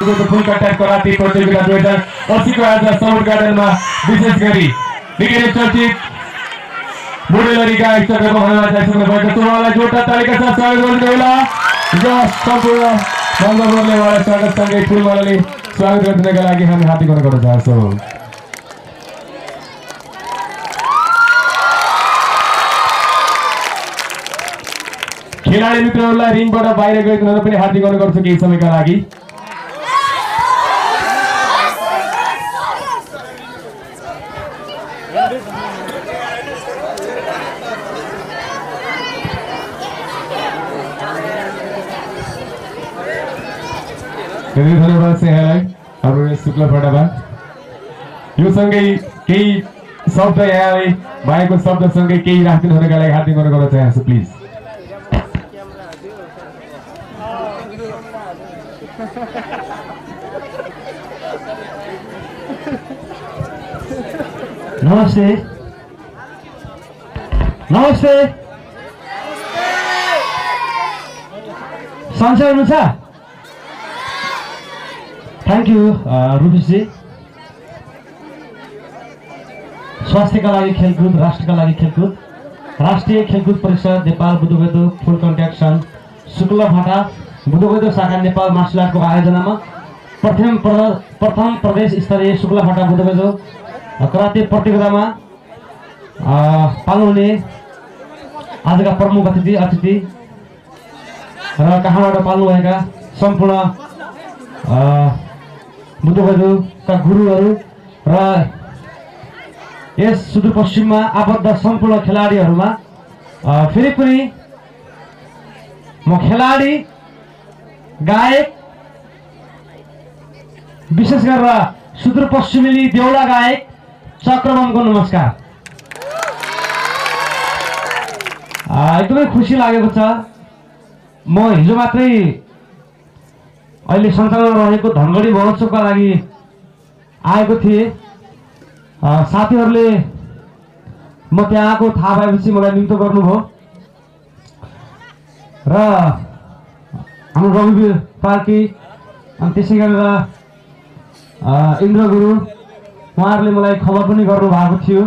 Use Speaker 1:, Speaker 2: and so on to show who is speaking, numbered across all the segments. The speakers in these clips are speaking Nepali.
Speaker 1: फुल कन्ट्याक्ट कराटे प्रतियोगिता 2080 को आज साउथ गार्डनमा विशेष गरी निकै चर्चित बुढेलरीका स्टकको भरमा जाइसक्नु भएको छ। उहाँलाई जोडदार तालिका साथ स्वागत गर्नु होला। यो सम्पूर्ण बन्दरले उहाँलाई स्वागतसँगै फुलमालाले स्वागत गर्नका लागि हामी हार्दिक अनुरोध गर्छौँ। खेलाडी मित्रहरूलाई रिङबाट बाहिर गइदिन पनि हार्दिक अनुरोध गर्छु केही समयका लागि। धन्यवाद यहाँलाई हाम्रो शुक्लाफाटाबाट यो सँगै केही शब्द यहाँलाई भएको शब्दसँगै केही राखिदिनु हुनका लागि हार्दिक अनुरोध गर्न चाहन्छु प्लिज।
Speaker 2: नमस्ते नमस्ते सन्चै हुनुहुन्छ? Thank you Rupesh ji. स्वास्थ्यका लागि खेलकुद, राष्ट्रका लागि खेलकुद। राष्ट्रिय खेलकुद परिषद नेपाल बुधोगैदो फुल कन्ट्याक्ट सङ्घ शुक्लाफाटा बुधोगैदो शाखा नेपाल मार्सल आर्टको आयोजनामा प्रथम प्रदेश स्तरीय शुक्लाफाटा बुधोगैदो कराते प्रतियोगितामा पाल्नुहुने आजका प्रमुख अतिथि र कहाँबाट पाल्नुभएका सम्पूर्ण बुधोगैदोका गुरुहरू र यस सुदूरपश्चिममा आबद्ध सम्पूर्ण खेलाडीहरूमा फेरि पनि म खेलाडी, गायक, विशेष गरेर सुदूरपश्चिमेली देउडा गायक चक्रमको नमस्कार। एकदमै खुसी लागेको छ। म हिजो मात्रै अहिले सञ्चालनमा रहेको धनगढी महोत्सवका लागि आएको थिएँ। साथीहरूले म त्यहाँ आएको थाहा भएपछि मलाई निम्तो गर्नुभयो र हाम्रो रविवीर पार्की अनि त्यसै गरेर इन्द्र गुरु उहाँहरूले मलाई खबर पनि गर्नुभएको थियो।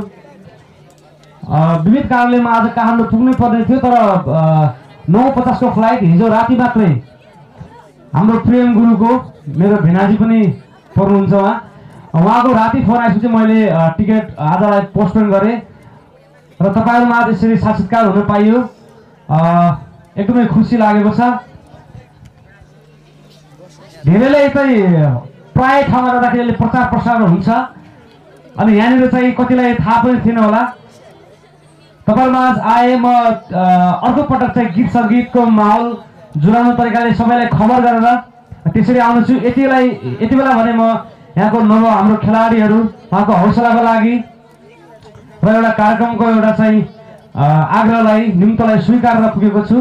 Speaker 2: विविध कारणले म आज काठमाडौँ पुग्नै पर्ने थियो, तर 9:50 को फ्लाइट हिजो राति मात्रै हाम्रो प्रेम गुरुको मेरो भेनाजी पनि पर्नुहुन्छ उहाँको राति फोन आएपछि मैले टिकट आजलाई पोस्टपोन गरेँ र तपाईँहरूमा आज यसरी साक्षात्कार हुन पाइयो। एकदमै खुसी लागेको छ। धेरैले चाहिँ प्राय ठाउँमा जाँदाखेरि प्रचार प्रसार हुन्छ अनि यहाँनिर चाहिँ कतिलाई थाहा पनि थिएन होला। तपाईँहरूमा आज आए म अर्को पटक चाहिँ गीत सङ्गीतको माहौल जुराउने तरिकाले सबैलाई खबर गरेर त्यसरी आउनेछु। यति बेला भने म यहाँको हाम्रो खेलाडीहरू उहाँको हौसलाको लागि र एउटा कार्यक्रमको एउटा चाहिँ आग्रहलाई निम्तलाई स्वीकारेर पुगेको छु।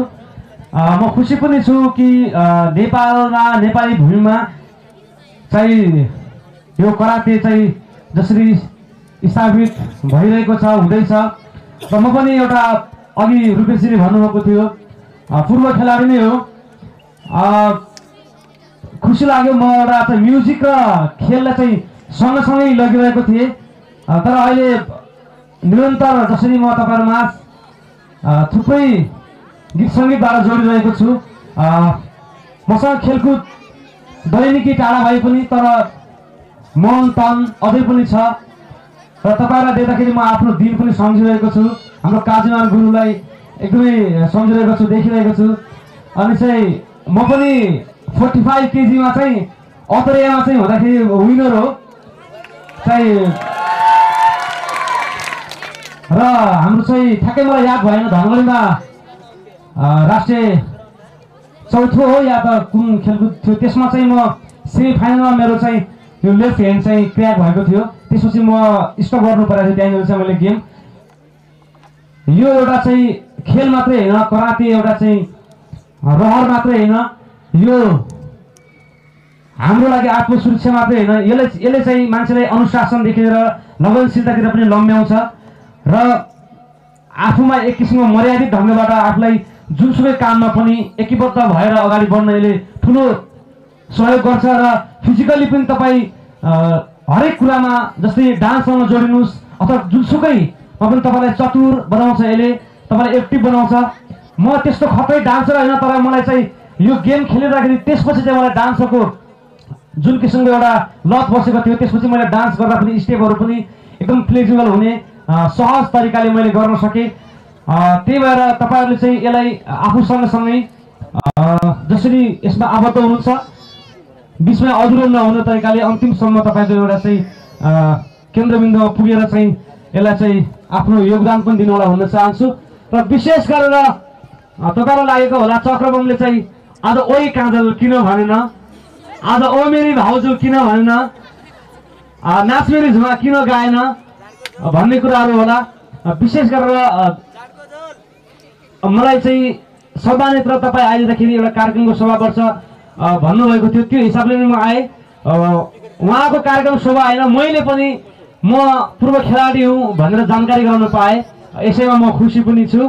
Speaker 2: म खुसी पनि छु कि नेपालमा नेपाली भूमिमा चाहिँ यो कराते चाहिँ जसरी स्थापित भइरहेको छ हुँदैछ र म पनि एउटा अघि रुपेशजीले भन्नुभएको थियो पूर्व खेलाडी नै हो। खुसी लाग्यो। म एउटा चाहिँ म्युजिक र खेललाई चाहिँ सँगसँगै लगिरहेको थिएँ, तर अहिले निरन्तर जसरी म तपाईँहरूमा थुप्रै गीत सङ्गीतबाट जोडिरहेको छु। मसँग खेलकुद दैनिकी टाढा भए पनि तर मन तन अझै पनि छ र तपाईँहरूलाई देख्दाखेरि म आफ्नो दिन पनि सम्झिरहेको छु। हाम्रो काजीमान गुरुलाई एकदमै सम्झिरहेको छु, देखिरहेको छु। अनि चाहिँ म पनि 45 केजीमा चाहिँ अतरियामा चाहिँ हुँदाखेरि विनर हो चाहिँ र हाम्रो चाहिँ ठ्याक्कै मलाई याद भएन धनगढीमा राष्ट्रिय चौथो हो या त कुन खेलकुद थियो त्यसमा चाहिँ म सेमी फाइनलमा मेरो चाहिँ यो लेफ्ट ह्यान्ड चाहिँ क्र्याक भएको थियो। त्यसपछि म स्टप गर्नु परेको थियो त्यहाँनिर चाहिँ मैले गेम। यो एउटा चाहिँ खेल मात्रै होइन, कराते एउटा चाहिँ रहर मात्रै होइन, यो हाम्रो लागि आत्मसुरक्षा मात्रै होइन, यसले चाहिँ मान्छेलाई अनुशासनदेखि लिएर लगनशीलतातिर पनि लम्ब्याउँछ र आफूमा एक किसिमको मर्यादित ढङ्गबाट आफूलाई जुनसुकै काममा पनि एकीबद्ध भएर अगाडि बढ्न यसले ठुलो सहयोग गर्छ र फिजिकली पनि तपाईँ हरेक कुरामा जस्तै डान्ससँग जोडिनुहोस् अथवा जुनसुकैमा पनि तपाईँलाई चतुर बनाउँछ, यसले तपाईँलाई एक्टिभ बनाउँछ। म त्यस्तो खतै डान्सर होइन, तर मलाई चाहिँ यो गेम खेलिँदाखेरि त्यसपछि चाहिँ मलाई डान्सको जुन किसिमको एउटा लत बसेको थियो, त्यसपछि मैले डान्स गर्दा पनि स्टेपहरू पनि एकदम फ्लेक्सिबल हुने सहज तरिकाले मैले गर्न सकेँ। त्यही भएर तपाईँहरूले चाहिँ यसलाई आफू सँगसँगै जसरी यसमा आबद्ध हुनुहुन्छ, बिचमा अधुरो नहुने तरिकाले अन्तिमसम्म तपाईँको एउटा चाहिँ केन्द्रबिन्दुमा पुगेर चाहिँ यसलाई चाहिँ आफ्नो योगदान पनि दिनु होला भन्न चाहन्छु। र विशेष गरेर तपाईँलाई लागेको होला चक्रबमले चाहिँ आज ओइ काजल किन भनेन, आज ओ मेरी भाउजू किन भनेन, नाच मेरी झुमा किन गाएन भन्ने कुराहरू होला। विशेष गरेर मलाई चाहिँ सम्मानित र तपाईँ आइदिँदाखेरि एउटा कार्यक्रमको शोभा बढ्छ भन्नुभएको थियो, त्यो हिसाबले नै म आएँ। उहाँको कार्यक्रम शोभा होइन, मैले पनि म पूर्व खेलाडी हुँ भनेर जानकारी गराउन पाएँ, यसैमा म खुसी पनि छु।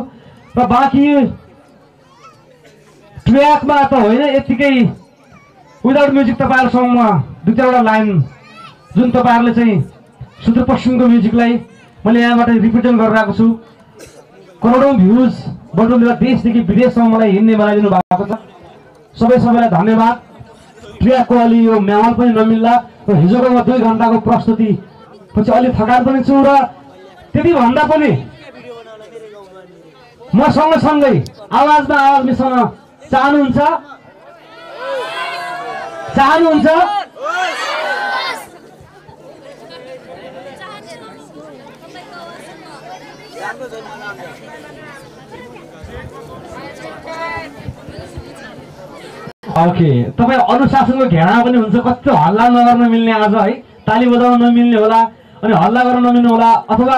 Speaker 2: र बाँकी ट्र्याकमा त होइन, यत्तिकै विदाउट म्युजिक तपाईँहरूसँग दुई चारवटा लाइन जुन तपाईँहरूले चाहिँ सुदूरपश्चिमको म्युजिकलाई मैले यहाँबाट रिप्रेजेन्ट गरिरहेको छु। करोडौँ भ्युज बटुलेर देशदेखि विदेशसम्म मलाई हिँड्ने बनाइदिनु भएको छ। सबैलाई धन्यवाद। ट्र्याकको अलि यो म्यामल पनि नमिल्ला र हिजोको म 2 घन्टाको प्रस्तुति पछि अलि थकान पनि छु र त्यति भन्दा पनि म सँगसँगै आवाजमा आवाज मिसाउन चाहनुहुन्छ? ओके, तपाईँ अनुशासनको घेरामा पनि हुन्छ, कस्तो हल्ला नगर्न मिल्ने आज है, ताली बजाउन नमिल्ने होला अनि हल्ला गर्न नमिल्ने होला, अथवा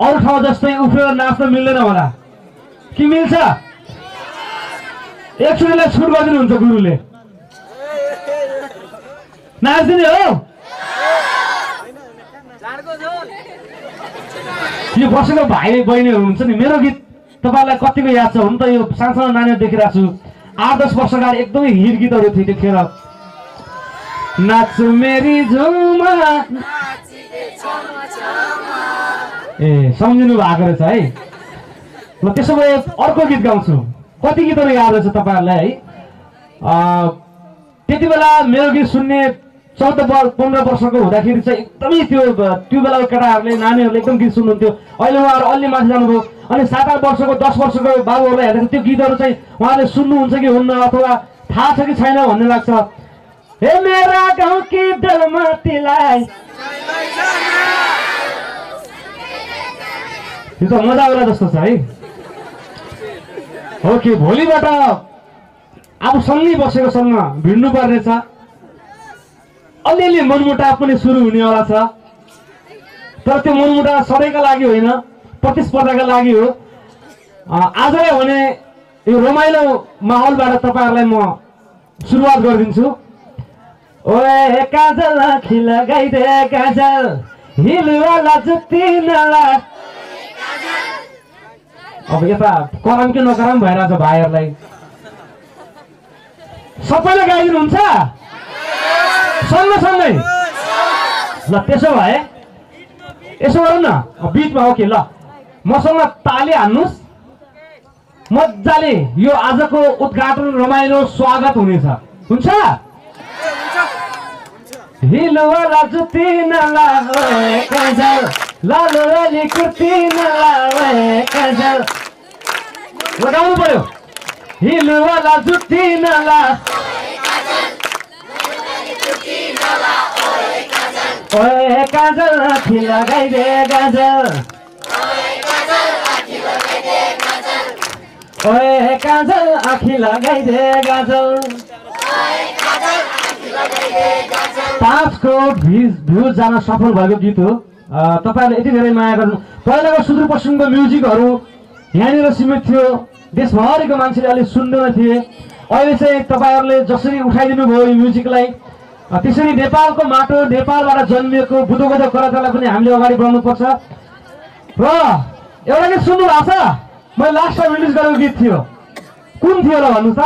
Speaker 2: अरू ठाउँ जस्तै उफ्रेर नाच्न मिल्दैन होला कि मिल्छ? एकचोटिलाई छुट गरिदिनुहुन्छ गुरुले, नाच्दिने हो? यो बसेको भाइ बहिनीहरू हुनुहुन्छ नि, मेरो गीत तपाईँलाई कतिको याद छ हुन त? यो सानसानो नानीहरू देखिरहेको छु, 8-10 वर्ष अगाडि एकदमै हिट गीतहरू थियो त्यतिखेर। नाच मेरी झुमा ए सम्झिनु भएको रहेछ है। ल त्यसो भए अर्को गीत गाउँछु। कति गीतहरू याद रहेछ तपाईँहरूलाई है? त्यति बेला मेरो गीत सुन्ने 14-15 वर्षको हुँदाखेरि चाहिँ एकदमै त्यो बेलाको केटाहरूले नानीहरूले एकदम गीत सुन्नुहुन्थ्यो। अहिले उहाँहरू अलि माथि जानुभयो अनि 7-8 वर्षको 10 वर्षको बाबुहरूलाई हेर्दाखेरि त्यो गीतहरू चाहिँ उहाँले सुन्नुहुन्छ कि हुन्न अथवा थाहा छ कि छैन भन्ने लाग्छ। हे मेरा गाउँ कि डलमतीलाई, यो त मजा आउला जस्तो छ है। ओके, भोलिबाट अब सँगै बसेकोसँग भिड्नु पर्नेछ, अलिअलि मनमुटाव पनि सुरु हुनेवाला छ। तर त्यो मनमुटाव सधैँका लागि होइन, प्रतिस्पर्धाका लागि हो। आजलाई भने यो रमाइलो माहौलबाट तपाईँहरूलाई म सुरुवात गरिदिन्छु। ओए काजल आँखी लगाइदे काजल, हिलवाला जुत्ती नला। अब यता कराम कि नकराम भइरहेछ भाइहरूलाई, सबैले गाइदिनुहुन्छ सँगसँगै? ल त्यसो भए यसो गरौँ न, बिचमा ओके ल मसँग ताली हान्नुहोस्, मजाले यो आजको उद्घाटन रमाइलो स्वागत हुनेछ, हुन्छ? हिलवाला जुत्ती नलाए काजल, लालो लाली कुर्ती नलाए काजल, लगाउनु पर्यो। हिलवाला जुत्ती नला, ओए काजल आँखी लगाइदे काजल, ओए काजल आँखी लगाइदे काजल। 5 करोड भ्युज जान सफल भएको गीत हो। तपाईँहरूले यति धेरै माया गर्नु। पहिलाको सुदूरपश्चिमको म्युजिकहरू यहाँनिर सीमित थियो, देशभरिको मान्छेले अलिक सुन्दैन थिए। अहिले चाहिँ तपाईँहरूले जसरी उठाइदिनु भयो यो म्युजिकलाई, त्यसरी नेपालको माटो, नेपालबाट जन्मिएको बुद्धगोदो कलाकारलाई पनि हामीले अगाडि बढाउनुपर्छ। र एउटा गीत सुन्नु भएको छ, मैले लास्टमा रिलिज गरेको गीत थियो, कुन थियो होला भन्नुहोस् त?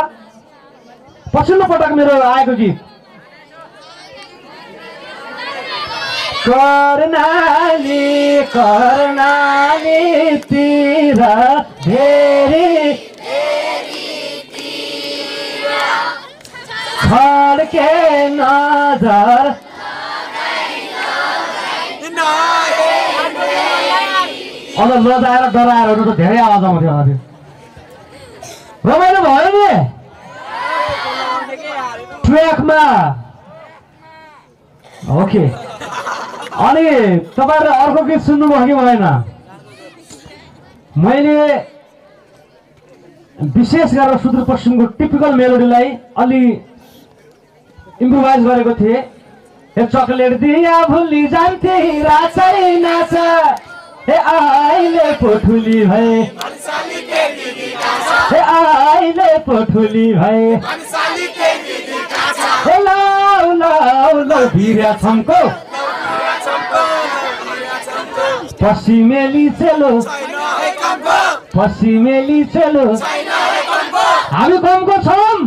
Speaker 2: पछिल्लो पटक मेरो आएको गीत कर्णालीतिर धेरै खड्के नजर अझ लजाएर डराएर त धेरै आवाज आउँथ्यो होला त्यो रमाइलो भयो नि ट्र्याकमा ओके अनि तपाईँहरूले अर्को गीत सुन्नुभयो कि भएन मैले विशेष गरेर सुदूरपश्चिमको टिपिकल मेलोडीलाई अलि इम्प्रोभाइज गरेको थिएँ हे चकलेट दिया भुली जान्थे राचै नाच हे आइले पोठुली भए हे आइले पोठुली भए हे लाउ लाउ लाउ भिर्या छम्को पश्चिमेली चेलो पश्चिमेली चेलो हामी कमको छौँ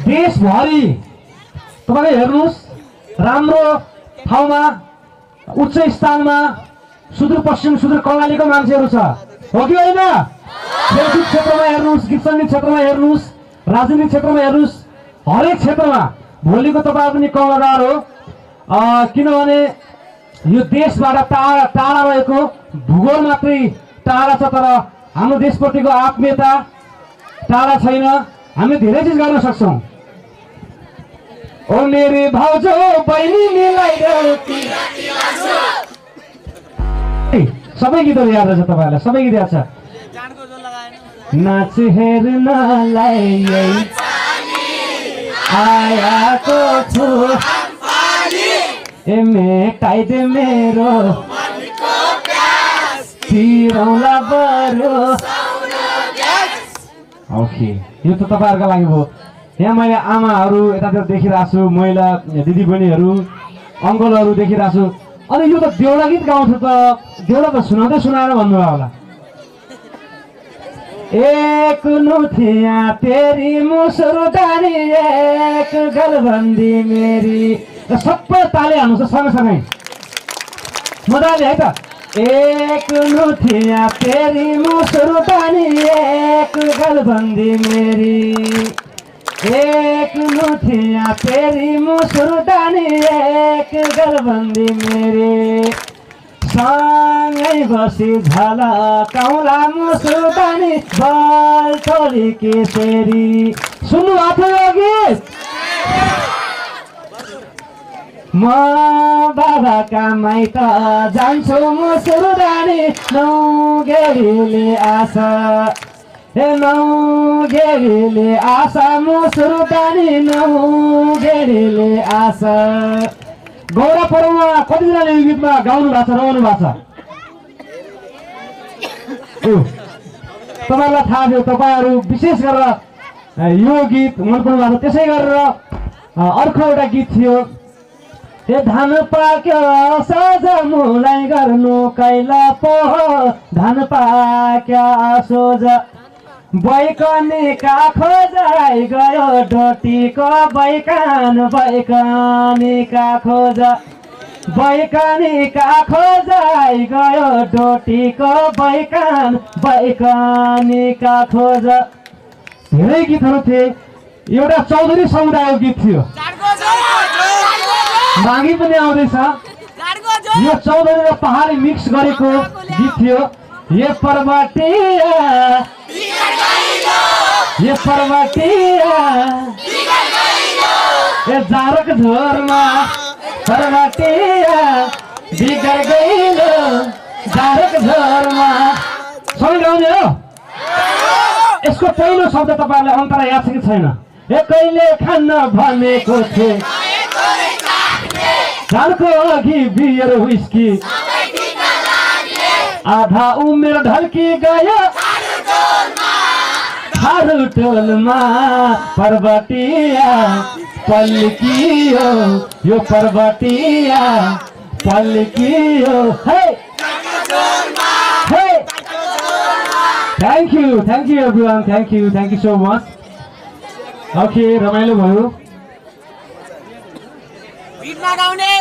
Speaker 2: देशभरि तपाईँले हेर्नुहोस् राम्रो ठाउँमा उच्च स्थानमा सुदूरपश्चिम सुदूर कर्णालीको मान्छेहरू छ हो कि होइन खेलकुद क्षेत्रमा हेर्नुहोस् गीत सङ्गीत क्षेत्रमा हेर्नुहोस् राजनीतिक क्षेत्रमा हेर्नुहोस् हरेक क्षेत्रमा भोलिको तपाईँ पनि कर्णधार हो किनभने यो देशबाट टाढा टाढा रहेको भूगोल मात्रै टाढा छ तर हाम्रो देशप्रतिको आत्मीयता टाढा छैन हामी धेरै चिज गर्न सक्छौँ ओ मेरी भाउजू बहिनी मिलाइदेऊ सबै गीतहरू याद रहेछ तपाईँहरूलाई सबै गीत याद छ नाच हेर्नलाई आएको छु ए मेटाइदे मेरो तिरौला बरु ओके यो त तपाईँहरूको लागि भयो यहाँ मैले आमाहरू यतातिर देखिरहेको छु महिला दिदीबहिनीहरू अङ्कलहरू देखिरहेको छु अनि यो त देउडा गीत गाउँछु त देउडा त सुनाउँदै सुनाएर भन्नुभयो होला एक नुथिया तेरी मुसुरदानी एक गलबन्दी मेरी सबै ताली हाल्नुहोस् सँगसँगै मजाले है त एक नुथिया तेरी मुसुरदानी एक गलबन्दी मेरी एक नुथिया तेरी मुसुरदानी एक गलबन्दी मेरी सँगै बसी झलकाउँला मुसुरदानी बल छोरी केसरी सुन्नु भएको यो गीत म बाबाका माइत जान्छु मुसुरदानी नौगेडीले आशा हे नौगेडीले आशा मुसुरदानी नौगेडीले आशा गौरा पर्वमा कतिजनाले यो गीतमा गाउनु भएको छ रमाउनु भएको छ तपाईँहरूलाई थाहा थियो तपाईँहरू विशेष गरेर यो गीत मन पर्नु भएको छ त्यसै गरेर अर्को एउटा गीत थियो ए धान पाक्यो सोझ मुलाई गर्नु कैला पो धान पाक्यो सोझ बैकनीका खोजाइ गयो डोटीको बैकान बैकनीका खोज बैकनीका खोजाइ गयो डोटीको बैकान बैकनीका खोज धेरै गीतहरू थिए एउटा चौधरी समुदायको गीत थियो माघी पनि आउँदैछ यो चौधरी र पहाडी मिक्स गरेको गीत थियो ये पर्वतिया ये पर्वतिया ये जारक झोरमा पर्वतिया बिगड़ गइलो जारक झोरमा सबै गाउने हो यसको पहिलो शब्द तपाईहरुलाई अन्तरा याद छ कि छैन ए कहिले खान्न भनेको थिए झारको अघि बियर व्हिस्की आधा उमेर ढल्की गयो थारू टोलमा पर्वतिया पल्कियो यो पर्वतिया पल्कियो हे हे thank you everyone thank you so much okay रमाइलो भयो
Speaker 3: भिडमा गाउने